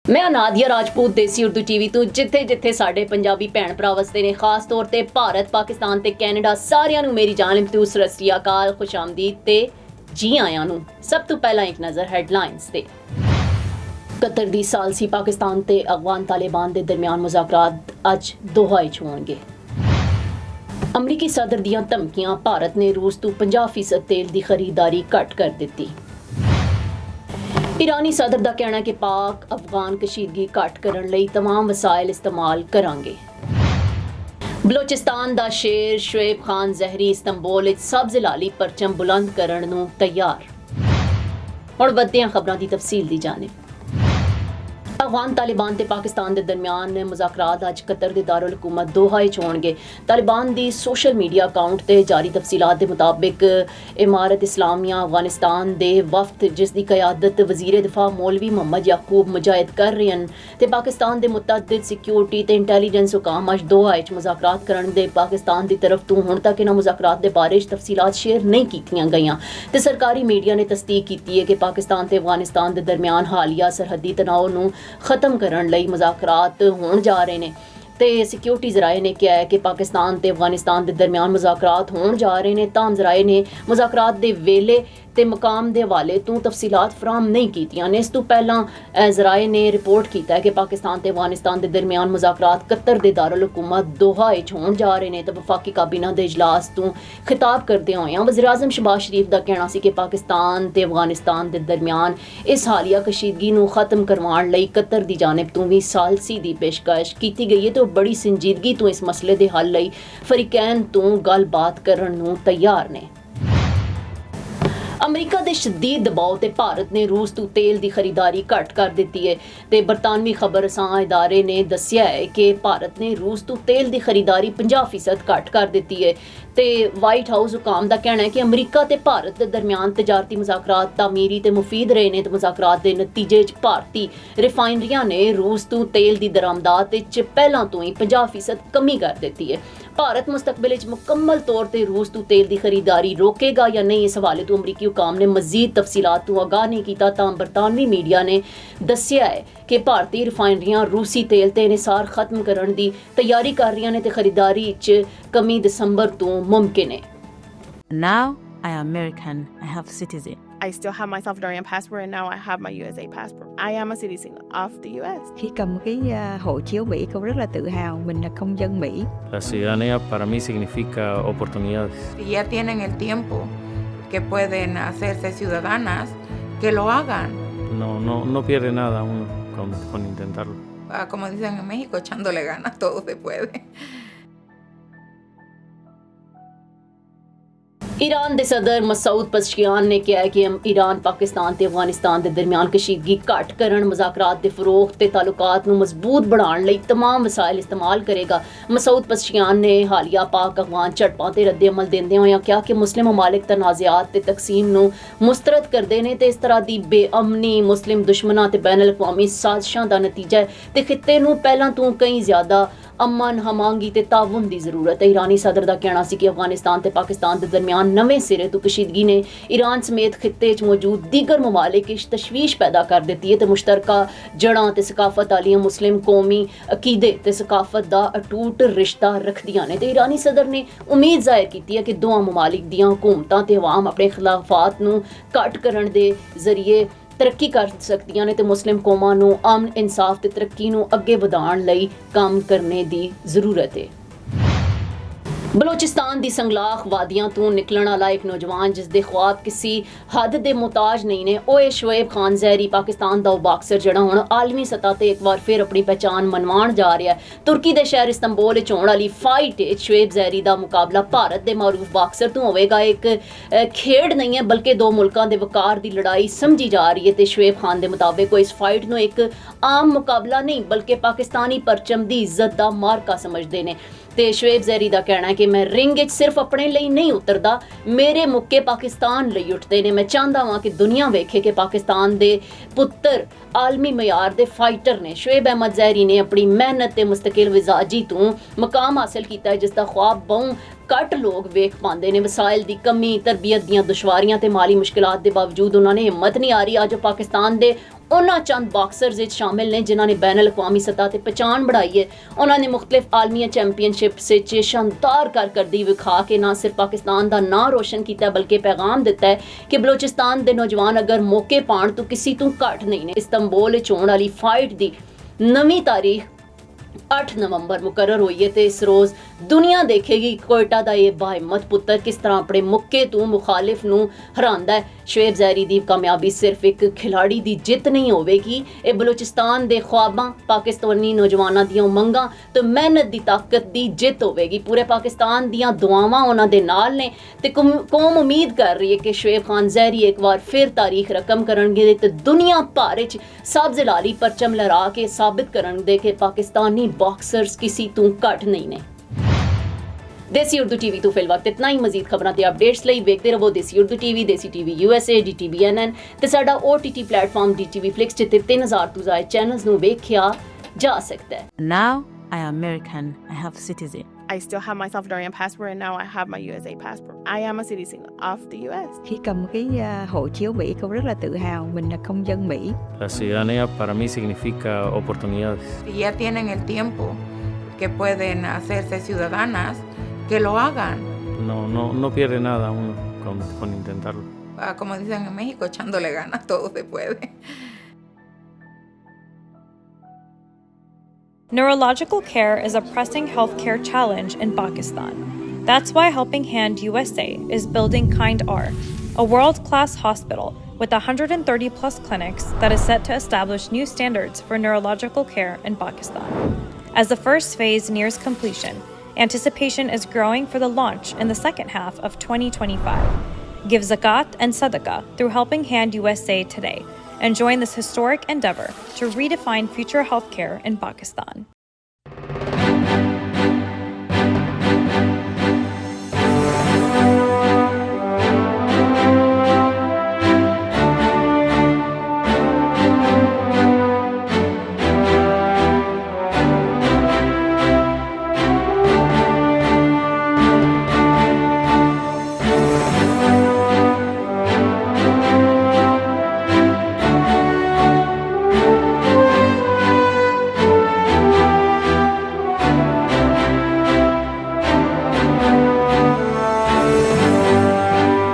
मैं नादिया राजपूत देसी उर्दू टीवी तो जिथे जिथे साडे पंजाबी भैन भरा वसदे ने खास तौर ते भारत पाकिस्तान ते कैनेडा सारियां नूं मेरी जानिब तो सत श्री अकाल खुश आमदीद ते जी आयां नूं। सब तो पहला एक नज़र हैडलाइंस ते। कतर दी सालसी पाकिस्तान ते अफगान तालिबान दे दरमियान मुज़ाकरात अज दोहा विच होणगे। अमरीकी सदर दियां धमकियां, भारत ने रूस तो 50% तेल की खरीदारी घट कर दी। ईरानी सदर का कहना कि पाक अफगान कशीदगी घट करने लई तमाम वसाइल इस्तेमाल करांगे। बलोचिस्तान दा शेर शुएब खान जहरी इस्तांबुल विच सब्ज़ लाली परचम बुलंद करन नूं तैयार। हुण वधदे हां खबरां दी तफसील दी जानिब। अफगान तालिबान ते पाकिस्तान के दरमियान मुज़ाकरात अज कतर के दारुल हुकूमत दोहा विच होणगे। तालिबान दी सोशल मीडिया अकाउंट ते जारी तफसीलात के मुताबिक इमारत इस्लामिया अफगानिस्तान दे वफ्द जिसकी कयादत वजीर दिफा मौलवी मोहम्मद याकूब मुजाहिद कर रहे हैं ते पाकिस्तान के मुतअद्दिद सिक्योरिटी ते इंटैलीजेंस हुकाम अज दोहा विच मुज़ाकरात करन दे पाकिस्तान की तरफ तो हुण तक इन्हां मुज़ाकरात के बारे तफसीलात शेयर नहीं कीतियां गईयां ते सरकारी मीडिया ने तस्दीक की है कि पाकिस्तान ते अफगानिस्तान के दरमियान हालिया सरहदी तनाव नूं खत्म करने लई मुज़ाकरात होण जा रहे हैं ते सिक्योरिटी जराए ने कहा है कि पाकिस्तान ते अफगानिस्तान के दरमियान मुज़ाकरात होण जा रहे हैं। ताम जराए ने मुज़ाकरात के वेले ते मकाम के हवाले तो तफसीलात फराहम नहीं कीतियां ने। इस तो पहला जराए ने रिपोर्ट किया है कि पाकिस्तान ते अफगानिस्तान के दरमियान मुज़ाकरात कतर के दारुल हुकूमत दोहा विच होण जा रहे हैं। तो वफाकी काबीना के इजलास तो खिताब करदे होए वज़ीर आज़म शहबाज शरीफ का कहना सी कि पाकिस्तान ते अफगानिस्तान के दरमियान इस हालिया कशीदगी नूं खत्म करवाउण लई कतर की जानिब तो भी सालसी की पेशकश की गई है तो बड़ी संजीदगी तो इस मसले के हल लई फरीकैन तो गलबात करन नूं तैयार ने। अमरीका के शदीद दबाव ते भारत ने रूस तो तेल की खरीदारी घट कर दी है ते बरतानवी खबर असां इदारे ने दस्सिया है कि भारत ने रूस तो तेल की खरीदारी 50% घट कर दी है ते वाइट हाउस हुकाम का कहना है कि अमरीका ते भारत के दरमियान तजारती मुज़ाकरात तामीरी ते मुफीद रहे ने। मुज़ाकरात के नतीजे भारती रिफाइनरियां ने रूस तो तेल की दरामदात पहला तो ही 50% कमी कर दी है। भारत मुस्तकबिल मुकम्मल तौर पर रूस तो तेल की खरीदारी रोकेगा या नहीं, इस हवाले तो अमरीकी हुकाम ने मजीद तफसीलात तो आगाह नहीं किया। तां बरतानवी मीडिया ने दस्सिया है कि भारतीय रिफाइनरियां रूसी तेल ते इन्हिसार खत्म करने की तैयारी कर रही ने ते खरीदारी च कमी दिसंबर तो मुमकिन है। Now I am American. I have citizen. I still have my Salvadorian passport and now I have my USA passport. I am a citizen of the US. Khi cầm cái hộ chiếu Mỹ, con rất là tự hào mình là công dân Mỹ. La ciudadanía para mí significa oportunidades. Si ya tienen el tiempo que pueden hacerse ciudadanas, que lo hagan. No pierde nada uno con intentarlo. Como dicen en México, echándole ganas, todo se puede. Iran के सदर मसूद पज़ेश्कियान ने कहा है कि Iran Pakistan ते अफगानिस्तान के दरमियान कशीदगी घट करन मुज़ाकरात के फरोग ते ताल्लुकात नूं मजबूत बनाउण लई तमाम वसाइल इस्तेमाल करेगा। मसूद पज़ेश्कियान ने हालिया पाक अफगान झड़पां ते रद्दे अमल देंदे होए कहा कि मुस्लिम ममालिक तनाज़ात ते तकसीम नूं मुस्तरद करदे ने ते इस तरह की बेअमनी मुस्लिम दुश्मनां ते बैन अल-अक़वामी साजिशां दा नतीजा है ते खित्ते नूं पहलां तो कई ज़्यादा अमन हमांगी ते ताउन की जरूरत है। ईरानी सदर का कहना सी कि अफगानिस्तान ते पाकिस्तान के दरमियान नवे सिरे तो कशीदगी ने ईरान समेत खित्ते च मौजूद दीगर ममालिक तशवीश पैदा कर दी है तो मुश्तरका जड़ां ते सकाफत आलियां मुस्लिम कौमी अकीदे ते सकाफत का अटूट रिश्ता रखदियां ने। तो ईरानी सदर ने उम्मीद जाहिर की है कि दोवां ममालिक दियां हुकूमतां ते अवाम अपने खिलाफात नूं घट करन दे जरिए तरक्की कर सकदियां ने ते मुस्लिम कौमां नूं अमन इंसाफ ते तरक्की नूं अगे वधाउण लई काम करने दी जरूरत है। बलोचिस्तान दी संगलाख वादियां तो निकलण वाला एक नौजवान जिसदे ख्वाब किसी हद दे मुताज नहीं ने ओए शुएब खान जहरी पाकिस्तान दा बाक्सर जड़ा हुण आलमी सतह ते एक बार फिर अपनी पहचान मनवाण जा रहा है। तुर्की दे शहर इस्तांबुल विच होण वाली फाइट शुएब जहरी दा मुकाबला भारत दे मारूफ बाक्सर तो होवेगा। एक खेड नहीं है बल्कि दो मुल्कां दे वकार दी लड़ाई समझी जा रही है ते शुएब खान दे मुताबिक इस फाइट नूं एक आम मुकाबला नहीं बल्कि पाकिस्तानी परचम दी इज्जत दा मार्का समझदे ने। ते शुएब जहरी का कहना है कि मैं रिंग विच सिर्फ अपने लिए नहीं उतरदा, मेरे मुक्के पाकिस्तान लई उठते ने। मैं चाहता वां कि दुनिया वेखे कि पाकिस्तान दे पुत्तर आलमी मयार दे फाइटर ने। शुएब अहमद जहरी ने अपनी मेहनत ते मुस्तकिल विजाजी तो मकाम हासिल किया है जिसका ख्वाब बहु घट लोग वेख पाते हैं। वसाइल की कमी, तरबियत दीयां दुश्वारियां ते माली मुश्किलात के बावजूद उन्होंने हिम्मत नहीं आ रही। अज पाकिस्तान के ਉਹਨਾਂ ਚੰਦ ਬਾਕਸਰਸ ਵਿੱਚ ਸ਼ਾਮਿਲ ਨੇ ਜਿਨ੍ਹਾਂ ਨੇ ਬੈਨ ਅਲ-ਅਕਵਾਮੀ ਸਤ੍ਹਾ ਤੇ ਪਛਾਣ ਬਣਾਈ ਹੈ। ਉਹਨਾਂ ਨੇ ਮੁxtਲਿਫ ਆਲਮੀ ਚੈਂਪੀਅਨਸ਼ਿਪਸ ਵਿੱਚ ਸ਼ਾਨਦਾਰ ਕਾਰਕਰਦਗੀ ਵਿਖਾ ਕੇ ਨਾ ਸਿਰਫ ਪਾਕਿਸਤਾਨ ਦਾ ਨਾਂ ਰੋਸ਼ਨ ਕੀਤਾ ਬਲਕਿ ਪੈਗਾਮ ਦਿੱਤਾ ਹੈ ਕਿ ਬਲੋਚਿਸਤਾਨ ਦੇ ਨੌਜਵਾਨ ਅਗਰ ਮੌਕੇ ਪਾਉਣ ਤਾਂ ਕਿਸੇ ਤੋਂ ਘੱਟ ਨਹੀਂ ਨੇ। ਇਸਤੰਬੁਲ ਵਿੱਚ ਹੋਣ ਵਾਲੀ ਫਾਈਟ ਦੀ ਨਵੀਂ ਤਾਰੀਖ 8 ਨਵੰਬਰ ਮੁਕਰਰ ਹੋਈ ਹੈ ਤੇ ਇਸ ਰੋਜ਼ ਦੁਨੀਆ ਦੇਖੇਗੀ ਕੋਇਟਾ ਦਾ ਇਹ ਬਾਹਿੰਮਤ ਪੁੱਤਰ ਕਿਸ ਤਰ੍ਹਾਂ ਆਪਣੇ ਮੁੱਕੇ ਤੋਂ ਮੁਖਾਲਿਫ ਨੂੰ ਹਰਾਉਂਦਾ ਹੈ। ਸ਼ੁਏਬ ਜ਼ਹਿਰੀ ਦੀ ਕਾਮਯਾਬੀ ਸਿਰਫ ਇੱਕ ਖਿਲਾੜੀ ਦੀ ਜਿੱਤ ਨਹੀਂ ਹੋਵੇਗੀ, ਇਹ ਬਲੋਚਿਸਤਾਨ ਦੇ ਖੁਆਬਾਂ, ਪਾਕਿਸਤਾਨੀ ਨੌਜਵਾਨਾਂ ਦੀਆਂ ਉਮੰਗਾਂ ਤੇ ਮਿਹਨਤ ਦੀ ਤਾਕਤ ਦੀ ਜਿੱਤ ਹੋਵੇਗੀ। ਪੂਰੇ ਪਾਕਿਸਤਾਨ ਦੀਆਂ ਦੁਆਵਾਂ ਉਹਨਾਂ ਦੇ ਨਾਲ ਨੇ ਤੇ ਕੌਮ ਉਮੀਦ ਕਰ ਰਹੀ ਹੈ ਕਿ ਸ਼ੁਏਬ ਖਾਨ ਜ਼ਹਿਰੀ ਇੱਕ ਵਾਰ ਫਿਰ ਤਾਰੀਖ ਰਕਮ ਕਰਨਗੇ ਤੇ ਦੁਨੀਆ ਭਰ ਵਿੱਚ ਸਬਜ਼ ਲਾਲੀ ਪਰਚਮ ਲਹਿਰਾ ਕੇ ਸਾਬਿਤ ਕਰਨਗੇ ਕਿ ਪਾਕਿਸਤਾਨੀ ਬਾਕਸਰਸ ਕਿਸੇ ਤੋਂ ਘੱਟ ਨਹੀਂ ਨੇ। ਦੇਸੀ ਉਰਦੂ ਟੀਵੀ ਤੋਂ ਫਿਲ ਵਕਤ ਇਤਨਾ ਹੀ। ਮਜ਼ੀਦ ਖਬਰਾਂ ਤੇ ਅਪਡੇਟਸ ਲਈ ਵੇਖਦੇ ਰਹੋ ਦੇਸੀ ਉਰਦੂ ਟੀਵੀ, ਦੇਸੀ ਟੀਵੀ USA, DTV NN ਤੇ ਸਾਡਾ OTT ਪਲੇਟਫਾਰਮ DTV Flix ਜਿੱਥੇ 3000 ਤੋਂ ਜ਼ਿਆਦਾ ਚੈਨਲਸ ਨੂੰ ਵੇਖਿਆ ਜਾ ਸਕਦਾ ਹੈ। Now I am American. I have citizen. I still have my Salvadorian passport, and now I have my USA passport. I am a citizen of the US. Khi cầm cái hộ chiếu Mỹ con rất là tự hào mình là công dân Mỹ. La ciudadanía para mí significa oportunidades. Si ya tienen el tiempo que pueden hacerse ciudadanas, que lo hagan. No pierde nada uno con intentarlo. Como dicen en México, echándole ganas, todo se puede. Neurological care is a pressing healthcare challenge in Pakistan. That's why Helping Hand USA is building Kind R, a world-class hospital with 130 plus clinics that is set to establish new standards for neurological care in Pakistan. As the first phase nears completion, anticipation is growing for the launch in the second half of 2025. Give zakat and sadaqah through Helping Hand USA today and join this historic endeavor to redefine future healthcare in Pakistan.